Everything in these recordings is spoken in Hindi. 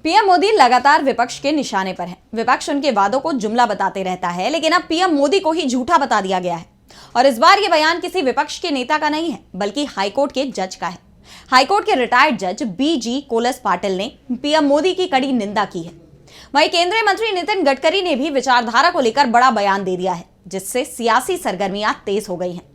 पीएम मोदी लगातार विपक्ष के निशाने पर हैं। विपक्ष उनके वादों को जुमला बताते रहता है, लेकिन अब पीएम मोदी को ही झूठा बता दिया गया है। और इस बार यह बयान किसी विपक्ष के नेता का नहीं है, बल्कि हाईकोर्ट के जज का है। हाईकोर्ट के रिटायर्ड जज बीजी कोलस पाटिल ने पीएम मोदी की कड़ी निंदा की है। वहीं केंद्रीय मंत्री नितिन गडकरी ने भी विचारधारा को लेकर बड़ा बयान दे दिया है, जिससे सियासी सरगर्मियां तेज हो गई हैं।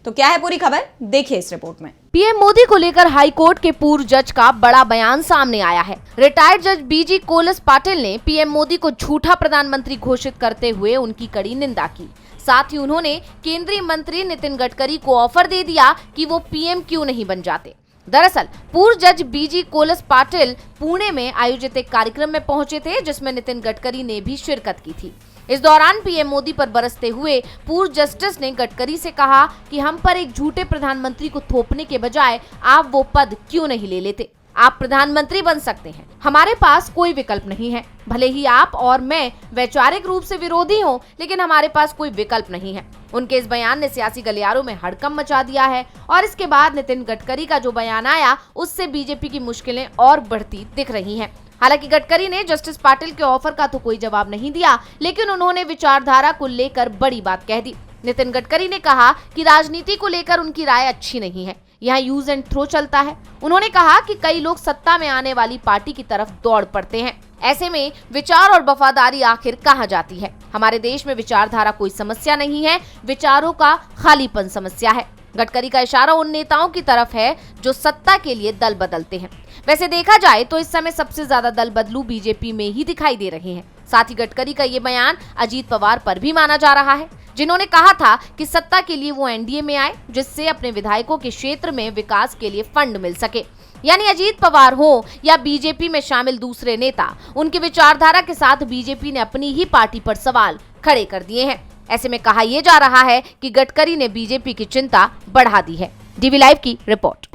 तो क्या है पूरी खबर, देखिए इस रिपोर्ट में। पीएम मोदी को लेकर हाईकोर्ट के पूर्व जज का बड़ा बयान सामने आया है। रिटायर्ड जज बीजी कोलस पाटिल ने पीएम मोदी को झूठा प्रधानमंत्री घोषित करते हुए उनकी कड़ी निंदा की। साथ ही उन्होंने केंद्रीय मंत्री नितिन गडकरी को ऑफर दे दिया कि वो पीएम क्यों नहीं बन जाते। दरअसल पूर्व जज बीजी कोलस पाटिल पुणे में आयोजित एक कार्यक्रम में पहुंचे थे, जिसमें नितिन गडकरी ने भी शिरकत की थी। इस दौरान पीएम मोदी पर बरसते हुए पूर्व जस्टिस ने गडकरी से कहा कि हम पर एक झूठे प्रधानमंत्री को थोपने के बजाय आप वो पद क्यों नहीं ले लेते। आप प्रधानमंत्री बन सकते हैं, हमारे पास कोई विकल्प नहीं है। भले ही आप और मैं वैचारिक रूप से विरोधी हों, लेकिन हमारे पास कोई विकल्प नहीं है। उनके इस बयान ने सियासी गलियारों में हड़कंप मचा दिया है और इसके बाद नितिन गडकरी का जो बयान आया, उससे बीजेपी की मुश्किलें और बढ़ती दिख रही हैं। हालांकि गडकरी ने जस्टिस पाटिल के ऑफर का तो कोई जवाब नहीं दिया, लेकिन उन्होंने विचारधारा को लेकर बड़ी बात कह दी। नितिन गडकरी ने कहा कि राजनीति को लेकर उनकी राय अच्छी नहीं है, यहाँ यूज एंड थ्रो चलता है। उन्होंने कहा कि कई लोग सत्ता में आने वाली पार्टी की तरफ दौड़ पड़ते हैं। ऐसे में विचार और वफादारी आखिर कहाँ जाती है। हमारे देश में विचारधारा कोई समस्या नहीं है, विचारों का खालीपन समस्या है। गडकरी का इशारा उन नेताओं की तरफ है जो सत्ता के लिए दल बदलते हैं। वैसे देखा जाए तो इस समय सबसे ज्यादा दल बदलू बीजेपी में ही दिखाई दे रहे हैं। साथ ही गडकरी का ये बयान अजीत पवार पर भी माना जा रहा है, जिन्होंने कहा था कि सत्ता के लिए वो एनडीए में आए, जिससे अपने विधायकों के क्षेत्र में विकास के लिए फंड मिल सके। यानी अजीत पवार हो या बीजेपी में शामिल दूसरे नेता, उनकी विचारधारा के साथ बीजेपी ने अपनी ही पार्टी पर सवाल खड़े कर दिए हैं। ऐसे में कहा यह जा रहा है कि गडकरी ने बीजेपी की चिंता बढ़ा दी है। डीवी लाइव की रिपोर्ट।